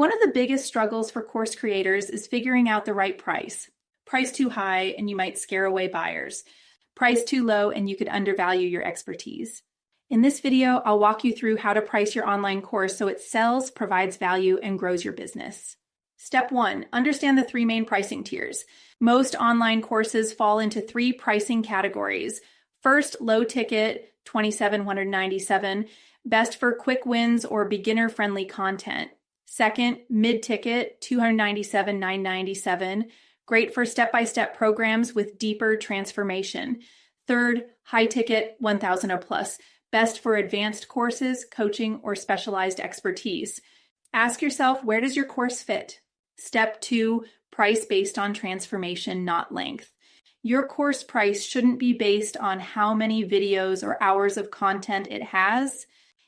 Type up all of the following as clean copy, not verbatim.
One of the biggest struggles for course creators is figuring out the right price. Price too high and you might scare away buyers. Price too low and you could undervalue your expertise. In this video, I'll walk you through how to price your online course so it sells, provides value, and grows your business. Step 1, understand the 3 main pricing tiers. Most online courses fall into 3 pricing categories. First, low ticket, $2,797, best for quick wins or beginner-friendly content. Second, mid-ticket, $297,997, great for step-by-step programs with deeper transformation. Third, high ticket, $1,000 or plus, best for advanced courses, coaching, or specialized expertise. Ask yourself, where does your course fit? Step 2, price based on transformation, not length. Your course price shouldn't be based on how many videos or hours of content it has.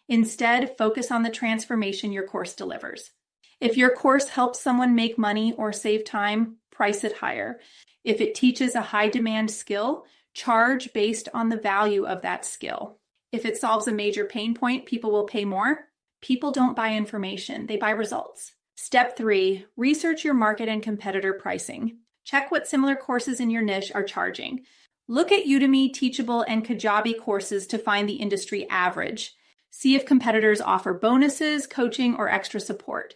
Instead, focus on the transformation your course delivers. If your course helps someone make money or save time, price it higher. If it teaches a high-demand skill, charge based on the value of that skill. If it solves a major pain point, people will pay more. People don't buy information, they buy results. Step 3, research your market and competitor pricing. Check what similar courses in your niche are charging. Look at Udemy, Teachable, and Kajabi courses to find the industry average. See if competitors offer bonuses, coaching, or extra support.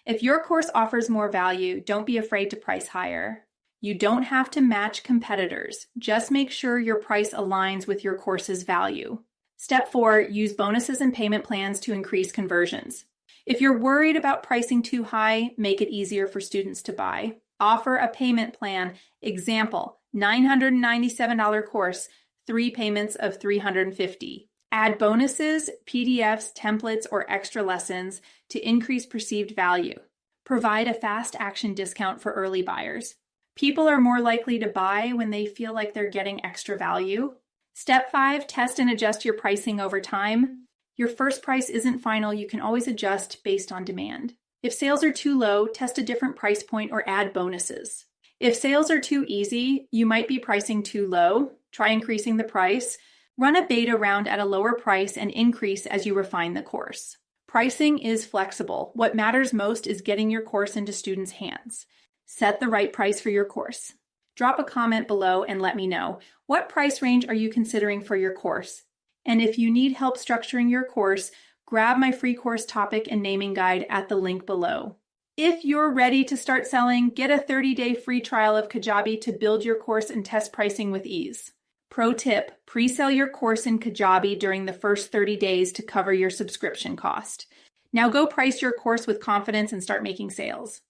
If your course offers more value, don't be afraid to price higher. You don't have to match competitors. Just make sure your price aligns with your course's value. Step 4, use bonuses and payment plans to increase conversions. If you're worried about pricing too high, make it easier for students to buy. Offer a payment plan. Example, $997 course, 3 payments of $350. Add bonuses, PDFs, templates, or extra lessons to increase perceived value. Provide a fast action discount for early buyers. People are more likely to buy when they feel like they're getting extra value. Step 5, test and adjust your pricing over time. Your first price isn't final. You can always adjust based on demand. If sales are too low, test a different price point or add bonuses. If sales are too easy, you might be pricing too low. Try increasing the price. Run a beta round at a lower price and increase as you refine the course. Pricing is flexible. What matters most is getting your course into students' hands. Set the right price for your course. Drop a comment below and let me know. What price range are you considering for your course? And if you need help structuring your course, grab my free course topic and naming guide at the link below. If you're ready to start selling, get a 30-day free trial of Kajabi to build your course and test pricing with ease. Pro tip, pre-sell your course in Kajabi during the first 30 days to cover your subscription cost. Now go price your course with confidence and start making sales.